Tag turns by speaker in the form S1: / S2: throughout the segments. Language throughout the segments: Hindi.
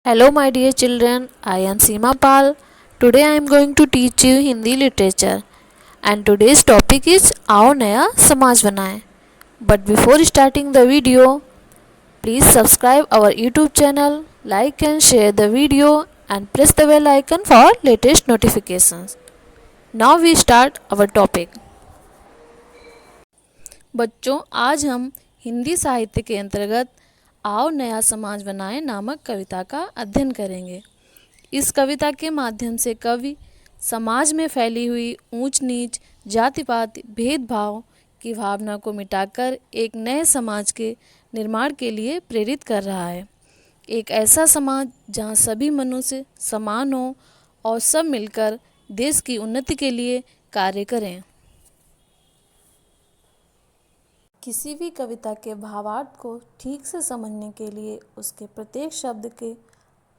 S1: Hello, my dear children. I am Seema Pal. Today I am going to teach you Hindi literature. And today's topic is आओ नया समाज बनाएं. But before starting the video, please subscribe our YouTube channel, like and share the video, and press the bell icon for latest notifications. Now we start our topic. बच्चों, आज हम हिंदी साहित्य के अंतर्गत आओ नया समाज बनाएं नामक कविता का अध्ययन करेंगे। इस कविता के माध्यम से कवि समाज में फैली हुई ऊंच नीच, जाति पात, भेदभाव की भावना को मिटाकर एक नए समाज के निर्माण के लिए प्रेरित कर रहा है। एक ऐसा समाज जहां सभी मनुष्य समान हों और सब मिलकर देश की उन्नति के लिए कार्य करें। किसी भी कविता के भावार्थ को ठीक से समझने के लिए उसके प्रत्येक शब्द के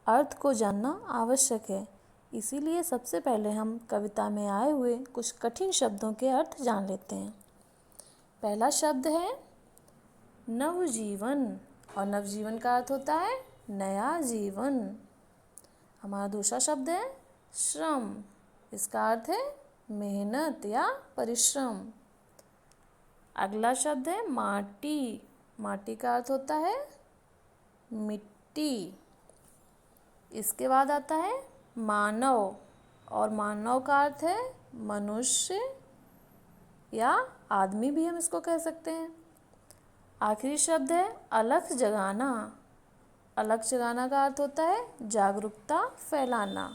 S1: अर्थ को जानना आवश्यक है। इसीलिए सबसे पहले हम कविता में आए हुए कुछ कठिन शब्दों के अर्थ जान लेते हैं। पहला शब्द है नवजीवन, और नवजीवन का अर्थ होता है नया जीवन। हमारा दूसरा शब्द है श्रम, इसका अर्थ है मेहनत या परिश्रम। अगला शब्द है माटी, माटी का अर्थ होता है मिट्टी। इसके बाद आता है मानव, और मानव का अर्थ है मनुष्य या आदमी भी हम इसको कह सकते हैं। आखिरी शब्द है अलख जगाना, अलख जगाना का अर्थ होता है जागरूकता फैलाना।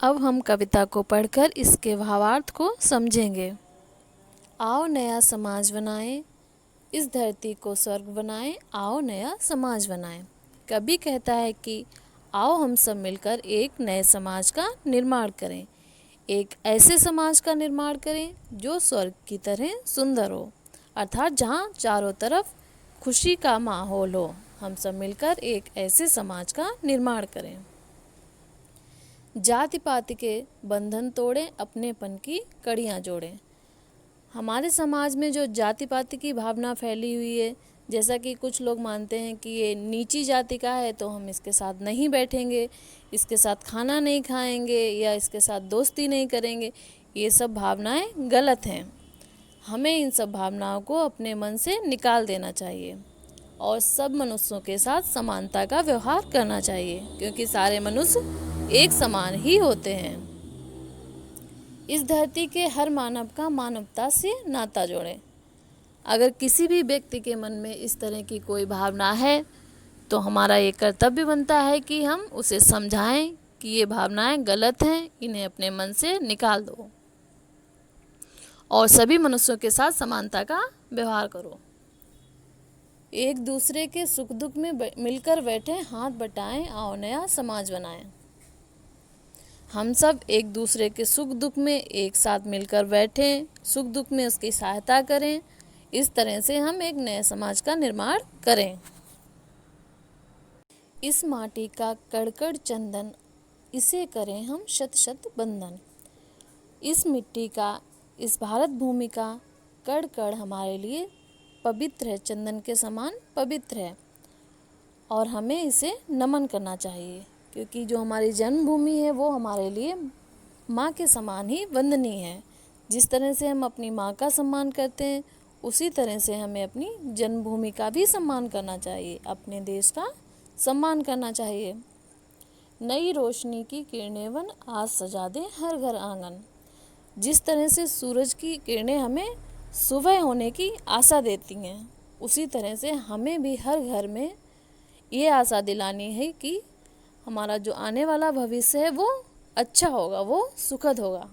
S1: अब हम कविता को पढ़कर इसके भावार्थ को समझेंगे। आओ नया समाज बनाएं, इस धरती को स्वर्ग बनाएं, आओ नया समाज बनाएं। कवि कहता है कि आओ हम सब मिलकर एक नए समाज का निर्माण करें, एक ऐसे समाज का निर्माण करें जो स्वर्ग की तरह सुंदर हो, अर्थात जहाँ चारों तरफ खुशी का माहौल हो। हम सब मिलकर एक ऐसे समाज का निर्माण करें। जाति पाति के बंधन तोड़ें, अपनेपन की कड़ियाँ जोड़ें। हमारे समाज में जो जाति पाति की भावना फैली हुई है, जैसा कि कुछ लोग मानते हैं कि ये नीची जाति का है तो हम इसके साथ नहीं बैठेंगे, इसके साथ खाना नहीं खाएंगे या इसके साथ दोस्ती नहीं करेंगे, ये सब भावनाएं गलत हैं। हमें इन सब भावनाओं को अपने मन से निकाल देना चाहिए और सब मनुष्यों के साथ समानता का व्यवहार करना चाहिए, क्योंकि सारे मनुष्य एक समान ही होते हैं। इस धरती के हर मानव का मानवता से नाता जोड़ें। अगर किसी भी व्यक्ति के मन में इस तरह की कोई भावना है तो हमारा ये कर्तव्य बनता है कि हम उसे समझाएं कि ये भावनाएं गलत हैं, इन्हें अपने मन से निकाल दो और सभी मनुष्यों के साथ समानता का व्यवहार करो। एक दूसरे के सुख दुख में मिलकर बैठे, हाथ बटाएं, आओ नया समाज बनाएं। हम सब एक दूसरे के सुख दुख में एक साथ मिलकर बैठें, सुख दुख में उसकी सहायता करें। इस तरह से हम एक नए समाज का निर्माण करें। इस माटी का कड़कड़ चंदन, इसे करें हम शत शत बंधन। इस मिट्टी का, इस भारत भूमि का कड़ कड़ हमारे लिए पवित्र है, चंदन के समान पवित्र है और हमें इसे नमन करना चाहिए, क्योंकि जो हमारी जन्मभूमि है वो हमारे लिए माँ के समान ही वंदनीय है। जिस तरह से हम अपनी माँ का सम्मान करते हैं, उसी तरह से हमें अपनी जन्मभूमि का भी सम्मान करना चाहिए, अपने देश का सम्मान करना चाहिए। नई रोशनी की किरणें वन, आज सजा दे हर घर आंगन। जिस तरह से सूरज की किरणें हमें सुबह होने की आशा देती हैं, उसी तरह से हमें भी हर घर में ये आशा दिलानी है कि हमारा जो आने वाला भविष्य है वो अच्छा होगा, वो सुखद होगा।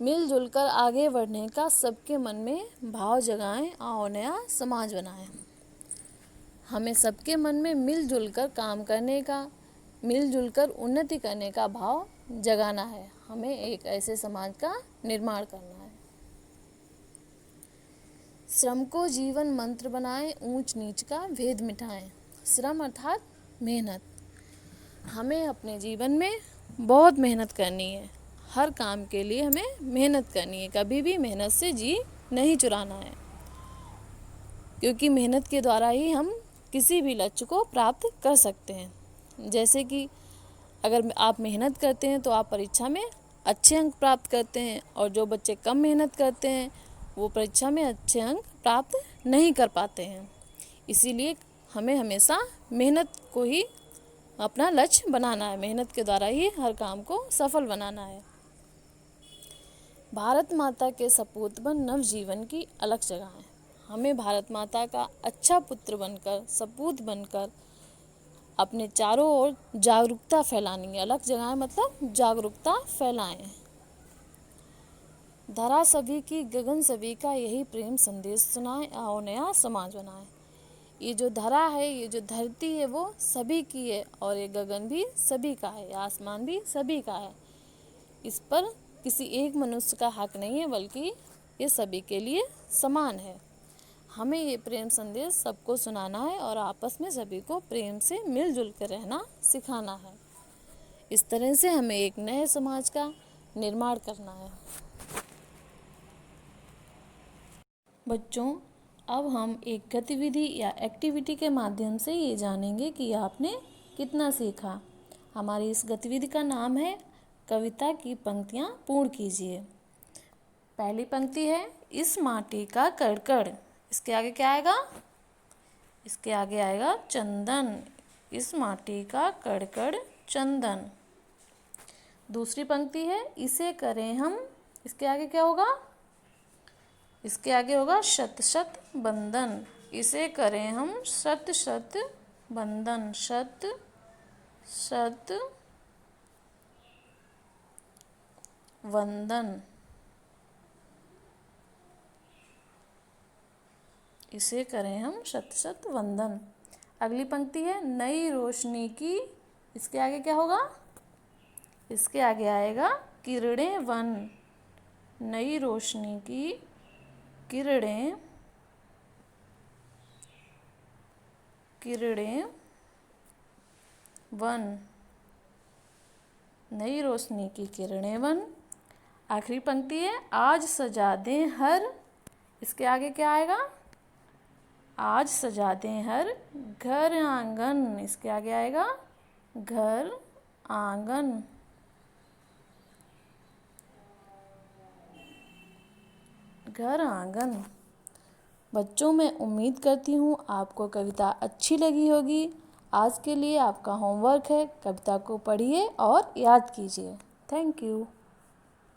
S1: मिलजुल कर आगे बढ़ने का सबके मन में भाव जगाएं, आओ नया समाज बनाएं। हमें सबके मन में मिलजुल कर काम करने का, मिलजुल कर उन्नति करने का भाव जगाना है। हमें एक ऐसे समाज का निर्माण करना है। श्रम को जीवन मंत्र बनाएं, ऊंच नीच का भेद मिटाएं। श्रम अर्थात मेहनत। हमें अपने जीवन में बहुत मेहनत करनी है, हर काम के लिए हमें मेहनत करनी है। कभी भी मेहनत से जी नहीं चुराना है, क्योंकि मेहनत के द्वारा ही हम किसी भी लक्ष्य को प्राप्त कर सकते हैं। जैसे कि अगर आप मेहनत करते हैं तो आप परीक्षा में अच्छे अंक प्राप्त करते हैं, और जो बच्चे कम मेहनत करते हैं वो परीक्षा में अच्छे अंक प्राप्त नहीं कर पाते हैं। इसीलिए हमें हमेशा मेहनत को ही अपना लक्ष्य बनाना है, मेहनत के द्वारा ही हर काम को सफल बनाना है। भारत माता के सपूत बन नवजीवन की अलग जगह है। हमें भारत माता का अच्छा पुत्र बनकर, सपूत बनकर अपने चारों ओर जागरूकता फैलानी है। अलग जगह है मतलब जागरूकता फैलाएं। धरा सभी की गगन सभी का, यही प्रेम संदेश सुनाए, आओ नया समाज बनाए। ये जो धरा है, ये जो धरती है वो सभी की है, और ये गगन भी सभी का है, आसमान भी सभी का है। इस पर किसी एक मनुष्य का हक नहीं है, बल्कि ये सभी के लिए समान है। हमें ये प्रेम संदेश सबको सुनाना है और आपस में सभी को प्रेम से मिलजुल कर रहना सिखाना है। इस तरह से हमें एक नए समाज का निर्माण करना है। बच्चों, अब हम एक गतिविधि या एक्टिविटी के माध्यम से ये जानेंगे कि आपने कितना सीखा। हमारी इस गतिविधि का नाम है कविता की पंक्तियाँ पूर्ण कीजिए। पहली पंक्ति है, इस माटी का कड़कड़। इसके आगे क्या आएगा? इसके आगे आएगा चंदन। इस माटी का कड़कड़ चंदन। दूसरी पंक्ति है, इसे करें हम। इसके आगे क्या होगा? इसके आगे होगा शत शत बंधन। इसे करें हम शत शत बंधन। शत शत वंदन। इसे करें हम शत शत वंदन। अगली पंक्ति है, नई रोशनी की। इसके आगे क्या होगा? इसके आगे आएगा किरणें वन। नई रोशनी की किरणें, किरणें वन। नई रोशनी की किरणें वन। आखिरी पंक्ति है, आज सजा दें हर। इसके आगे क्या आएगा? आज सजा दें हर घर आंगन। इसके आगे आएगा घर आंगन। घर आंगन। बच्चों, मैं उम्मीद करती हूँ आपको कविता अच्छी लगी होगी। आज के लिए आपका होमवर्क है, कविता को पढ़िए और याद कीजिए। Thank you.